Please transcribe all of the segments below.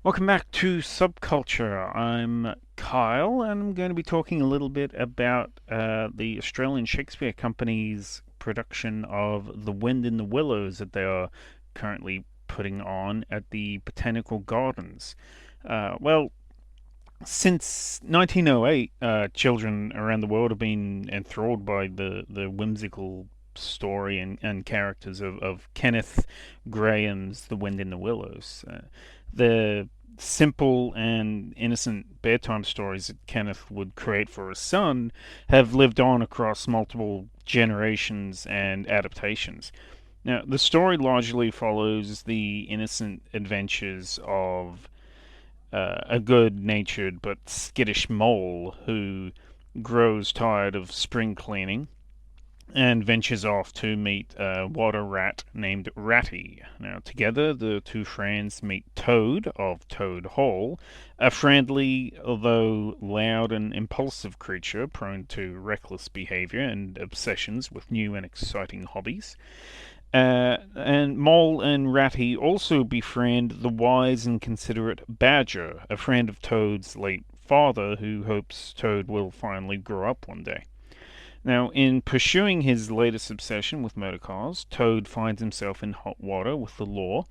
Welcome back to Subculture. I'm Kyle, and I'm going to be talking a little bit about the Australian Shakespeare Company's production of The Wind in the Willows that they are currently putting on at the Botanical Gardens. Well, since 1908, children around the world have been enthralled by the whimsical story and characters of Kenneth Graham's The Wind in the Willows. The simple and innocent bedtime stories that Kenneth would create for his son have lived on across multiple generations and adaptations. Now, the story largely follows the innocent adventures of a good natured but skittish mole who grows tired of spring cleaning and ventures off to meet a water rat named Ratty. Now, together, the two friends meet Toad of Toad Hall, a friendly, although loud and impulsive creature prone to reckless behavior and obsessions with new and exciting hobbies. And Mole and Ratty also befriend the wise and considerate Badger, a friend of Toad's late father who hopes Toad will finally grow up one day. Now, in pursuing his latest obsession with motorcars, Toad finds himself in hot water with the law.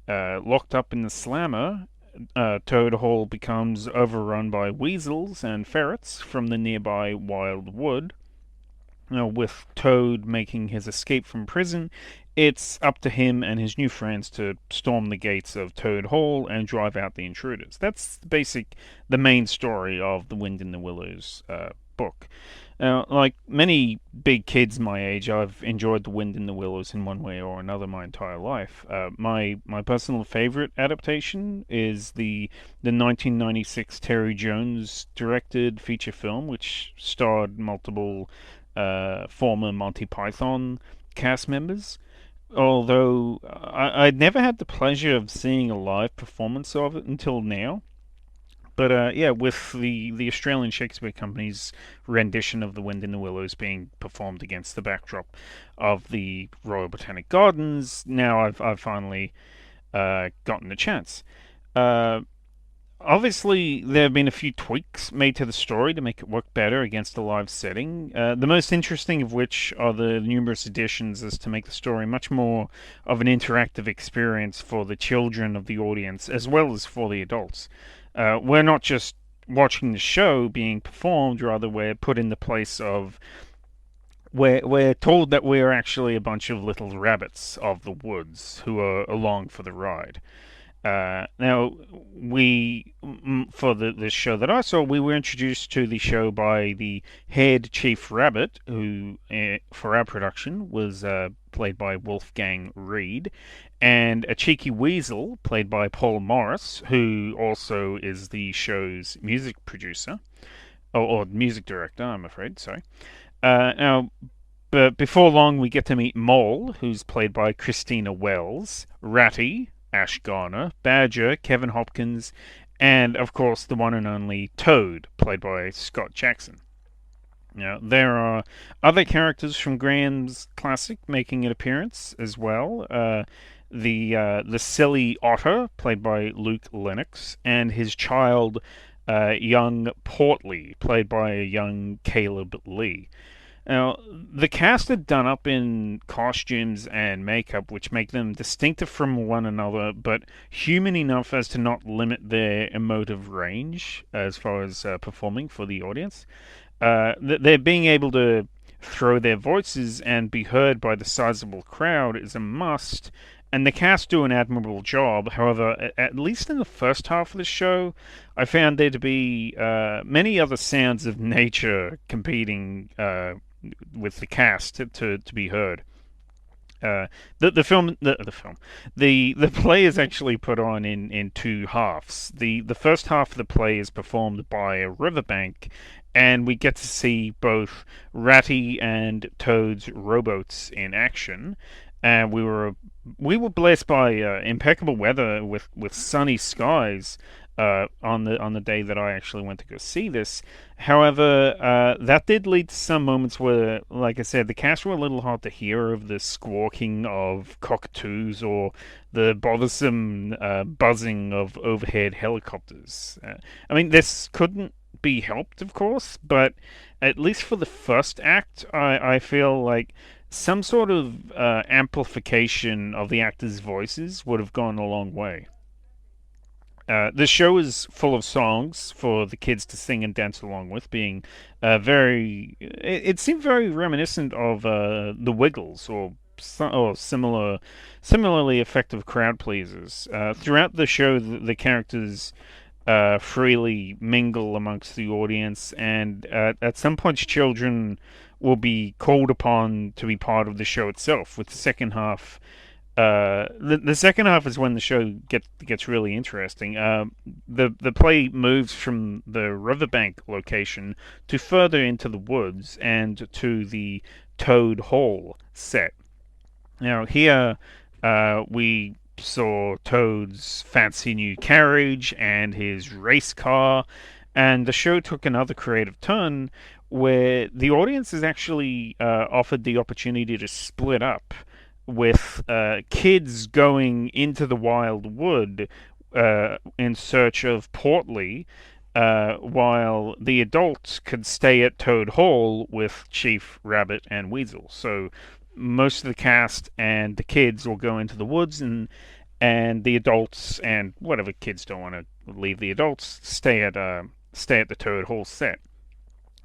Locked up in the slammer, Toad Hall becomes overrun by weasels and ferrets from the nearby wild wood. Now, with Toad making his escape from prison, it's up to him and his new friends to storm the gates of Toad Hall and drive out the intruders. That's the main story of the Wind in the Willows book. Now, like many big kids my age, I've enjoyed The Wind in the Willows in one way or another my entire life. My personal favorite adaptation is the 1996 Terry Jones directed feature film, which starred multiple former Monty Python cast members. Although I'd never had the pleasure of seeing a live performance of it until now. But yeah, with the Australian Shakespeare Company's rendition of The Wind in the Willows being performed against the backdrop of the Royal Botanic Gardens, now I've finally gotten a chance. Uh, Obviously, there have been a few tweaks made to the story to make it work better against a live setting. The most interesting of which are the numerous additions as to make the story much more of an interactive experience for the children of the audience as well as for the adults. We're not just watching the show being performed, rather, we're put in the place of. We're told that we're actually a bunch of little rabbits of the woods who are along for the ride. Now, for the show that I saw, we were introduced to the show by the head chief rabbit, who for our production was played by Wolfgang Reed, and a cheeky weasel played by Paul Morris, who also is the show's music producer or music director. I'm afraid. Sorry. Now, but before long, we get to meet Mole, who's played by Christina Wells, Ratty, Ash Garner, Badger, Kevin Hopkins, and of course the one and only Toad, played by Scott Jackson. Now, there are other characters from Graham's classic making an appearance as well. The silly otter, played by Luke Lennox, and his child, young Portly, played by a young Caleb Lee. Now, the cast are done up in costumes and makeup which make them distinctive from one another, but human enough as to not limit their emotive range as far as performing for the audience. They're being able to throw their voices and be heard by the sizable crowd is a must, and the cast do an admirable job. However, at least in the first half of the show, I found there to be many other sounds of nature competing with the cast to be heard. The play is actually put on in two halves. The first half of the play is performed by a riverbank, and we get to see both Ratty and Toad's rowboats in action. And we were blessed by impeccable weather with sunny skies on the day that I actually went to go see this. However, that did lead to some moments where, like I said, the cast were a little hard to hear of the squawking of cockatoos or the bothersome buzzing of overhead helicopters. I mean, this couldn't be helped, of course, but at least for the first act, I feel like some sort of amplification of the actors' voices would have gone a long way. The show is full of songs for the kids to sing and dance along with, being very. It seemed very reminiscent of the Wiggles or similarly effective crowd pleasers. Throughout the show, the characters freely mingle amongst the audience, and at some points, children will be called upon to be part of the show itself. With the second half, the second half is when the show gets really interesting. The play moves from the riverbank location to further into the woods and to the Toad Hall set. Now here, we saw Toad's fancy new carriage and his race car, and the show took another creative turn where the audience is actually offered the opportunity to split up with kids going into the wild wood in search of Portly, while the adults could stay at Toad Hall with Chief Rabbit and Weasel. So most of the cast and the kids will go into the woods, and the adults and whatever kids don't want to leave the adults stay at the Toad Hall set.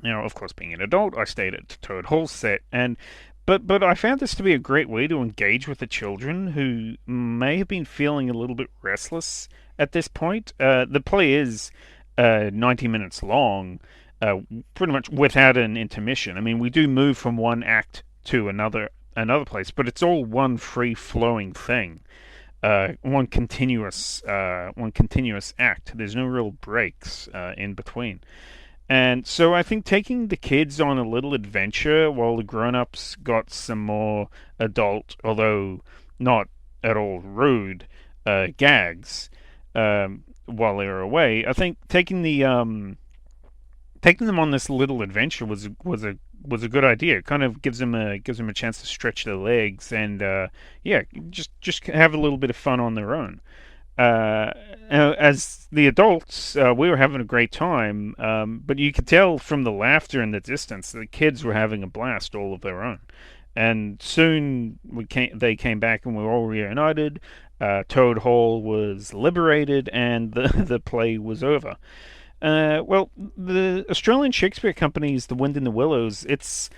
Now, of course, being an adult, I stayed at the Toad Hall set, and but I found this to be a great way to engage with the children who may have been feeling a little bit restless at this point. The play is 90 minutes long, pretty much without an intermission. I mean, we do move from one act to another place, but it's all one free flowing thing, one continuous act. There's no real breaks in between. And so I think taking the kids on a little adventure while the grown-ups got some more adult, although not at all rude, gags while they were away. I think taking them on this little adventure was a good idea. It kind of gives them a chance to stretch their legs and yeah, just have a little bit of fun on their own. As the adults, we were having a great time, but you could tell from the laughter in the distance that the kids were having a blast all of their own. And soon they came back and we were all reunited. Toad Hall was liberated and the play was over. Well, the Australian Shakespeare Company's The Wind in the Willows, it's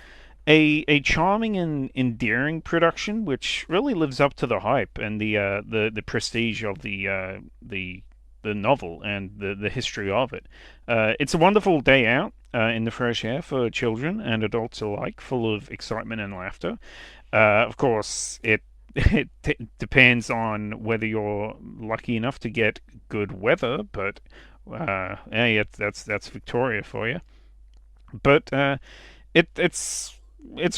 a charming and endearing production, which really lives up to the hype and the prestige of the novel and the history of it. It's a wonderful day out in the fresh air for children and adults alike, full of excitement and laughter. Of course, it depends on whether you're lucky enough to get good weather, but hey, that's Victoria for you. But it's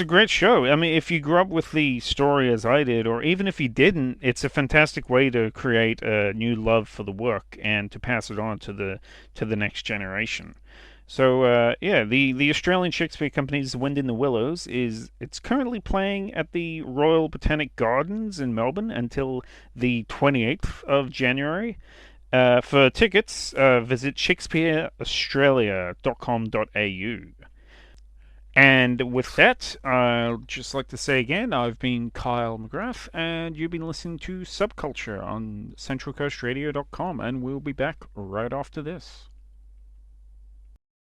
a great show. I mean, if you grew up with the story as I did, or even if you didn't, it's a fantastic way to create a new love for the work and to pass it on to the next generation. So yeah, the Australian Shakespeare Company's Wind in the Willows it's currently playing at the Royal Botanic Gardens in Melbourne until the 28th of January. For tickets, visit shakespeareaustralia.com.au. And with that, I'd just like to say again, I've been Kyle McGrath, and you've been listening to Subculture on centralcoastradio.com, and we'll be back right after this.